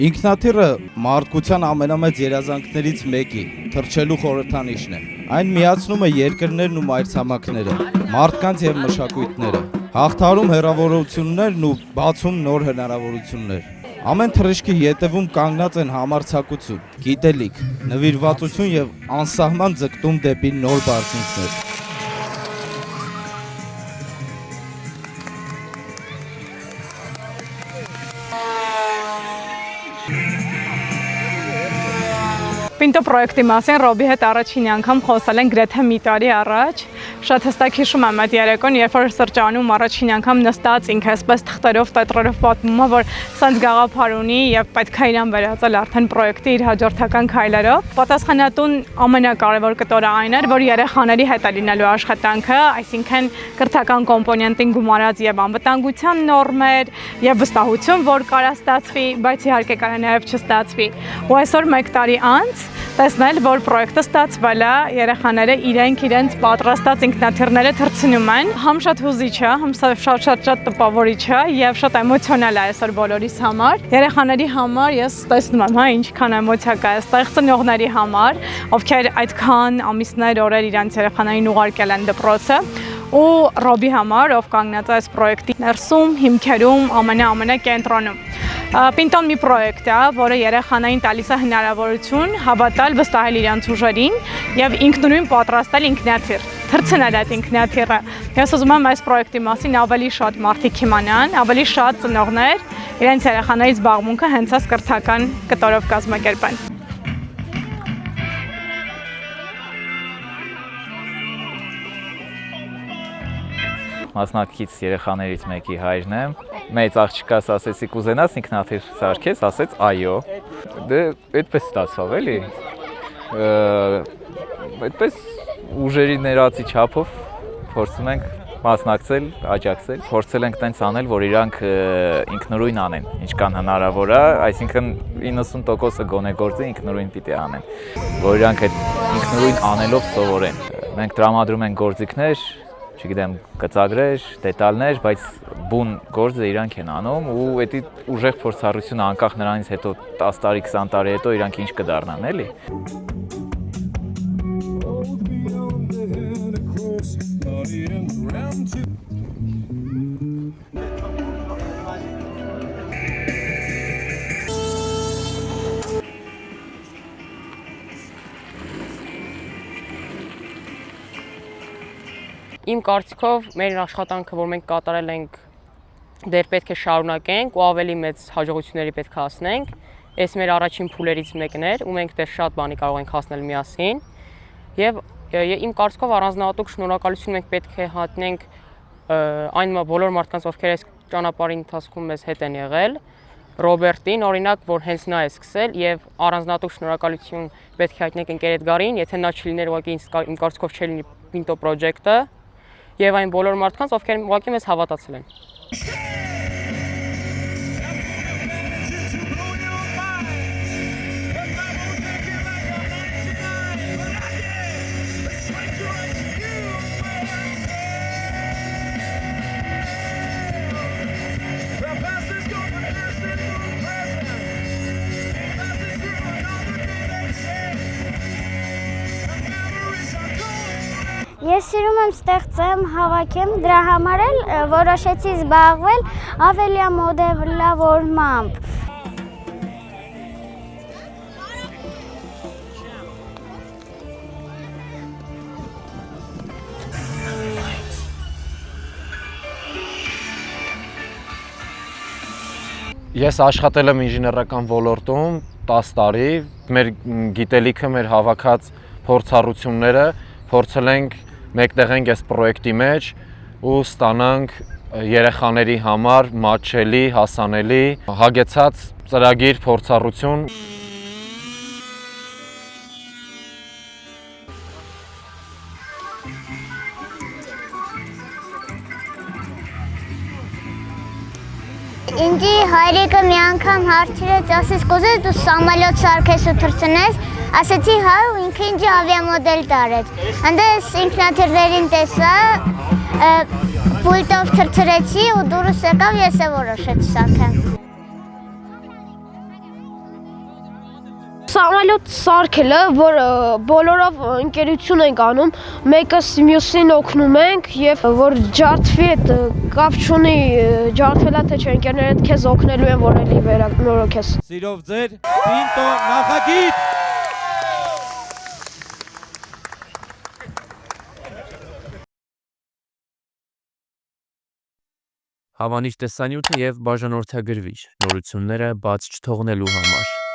Ինքնաթիռը մարդկության ամենամեծ երազանքներից մեկի, թռչելու խորհրդանիշն է։ Այն միացնում է երկրներն ու մայրցամաքները, մարդկանց եւ մշակույթները, հաղթարում հեռավորություններն ու բացում նոր հնարավորություններ։ Ամեն թռիչքի ետևում կանգնած են համարձակություն, գիտելիք, նվիրվածություն եւ անսահման ձգտում դեպի նոր բարձունքներ։ Պինտո պրոյեկտի մասին Ռոբի հետ առաջին անգամ խոսել են գրեթե մի տարի առաջ։ Շատ հստակ հիշում եմ այդ երեկոն, երբ որ սրճարանում առաջին անգամ նստած ինքը այսպես թղթերով, տետրերով պատմում է, որ սենց գաղափար ունի եւ պետք է իրան վերածել արդեն պրոյեկտի իր հաջորդական քայլերով։ Պատասխանատուն ամենակարևոր կտորը այն էր, որ երեխաների հետ է լինելու աշխատանքը, այսինքն կրթական կոմպոնենտին գումարած եւ անվտանգության նորմեր եւ վստահություն, որ կարա ստացվի, բայց իհարկե կարա նաեւ չստացվի։ Ու այսօր 1 տարի անց տեսնել, որ պրոյեկտը ստացվել է, երեխաները իրենց պատրաստած ինքնաթիռները թռցնում են, համ շատ հուզիչ է, համ շատ տպավորիչ է եւ շատ էմոցիոնալ է այսօր բոլորիս համար։ Երեխաների համար ես տեսնում եմ, ինչքան էմոցիա կա այստեղ, ծնողների համար, ովքեր այդքան ամիսներ, օրեր իրենց երեխաներին ուղարկել են դպրոցը, ու Ռոբի համար, ով կանգնած է այս պրոյեկտի ներսում, հիմքերում, ամենակենտրոնում։ Պինտոն մի պրոյեկտ է, որը երեխաներին տալիս է հնարավորություն հավատալ, վստահել իրենց ուժերին եւ ինքնուրույն պատրաստել ինքնաթիռ, թռցնել այդ ինքնաթիռը։ Ես ուզում եմ այս պրոյեկտի մասին ավելի շատ մարդիկ իմանան, ավելի շատ ծնողներ իրենց երեխաների զբաղմունքը հենց այս կրթական կտորով կազմակերպեն։ Մասնակից երեխաներից մեկի հայրն եմ, մեծ աղջկաս ասեցի կուզենաս ինքնաթիռ սարքես, ասեց այո, դե այդպես ստացավ էլի, այդպես ուժերի ներածի չափով փորձում ենք մասնակցել, աջակցել, փորձել ենք տենց անել, որ իրանք ինքնուրույն անեն, ինչքան հնարավոր է, այսինքն 90%-ը գոնե գործը ինքնուրույն պիտի անեն, որ իրանք այդ ինքնուրույն անելով սովորեն։ Մենք տրամադրում ենք գործիքներ, չգիտեմ, կծագրեր, դետալներ, բայց բուն գործը իրանք են անում ու էդի ուժեղ փորձառությունը անկախ նրանից հետո 10 տարի, 20 տարի հետո իրանք ինչ կդառնան, էլի։ Իմ կարծիքով մեր աշխատանքը, որ մենք կատարել ենք, դեռ պետք է շարունակենք ու ավելի մեծ հաջողությունների պետք է հասնենք։ Այս մեր առաջին փուլերից մեկն էր ու մենք դեռ շատ բանի կարող ենք հասնել միասին։ Եվ իմ կարծիքով առանձնահատուկ շնորհակալություն մենք պետք է հատնենք այն բոլոր մարդկանց, ովքեր այս ճանապարհի ընթացքում մեզ հետ են եղել, Ռոբերտին, օրինակ, որ հենց նա է սկսել եւ առանձնահատուկ շնորհակալություն պետք է հայտնենք ընկեր Էդգարին, եթե նա չլիներ ուղղակի իմ կարծիքով չէր լինի Պինտո պրոջեկտը եւ այն բոլոր մարդկանց, ովքեր ուղղակի մեզ հավատացել են։ Ես սիրում եմ ստեղծեմ, հավաքեմ, դրա համար էլ որոշեցի զբաղվել ավելի մոդելավորմամբ։ Ես աշխատել եմ ինժեներական ոլորտում 10 տարի, մեր գիտելիքը, մեր հավաքած փորձառությունները փորձել ենք մեկտեղենք այս պրոյեկտի մեջ ու ստանանք երեխաների համար մատչելի, հասանելի, հագեցած ծրագիր, փորձառություն։ Ինձի հայրիկը մի անգամ հարցրեց, ասեց կուզես դու սամալյոտ սարքես ու թռցնես, ասեցի հա ու ինքը ինձի ավիամոդել տարեց։ Հանդես ինքնաթիռներին տեսա, պուլտով թռցրեցի ու դուրս եկավ, ես է որոշեցի սարքեմ։ Սամալյոտ սարքելը, որ բոլորով ընկերություն ենք անում, մեկը մյուսին օգնում ենք եւ որ ջարդվի այդ կապ չունի, ջարդվելա թե չէ, ընկերներդ քեզ օգնելու են, որ էլի վերանորոգես։ Սիրով ձեր Պինտո նախագիծ։ Հավանիչ տեսանյութը եւ բաժանորդագրվիչ նորությունները բաց չթողնելու համար։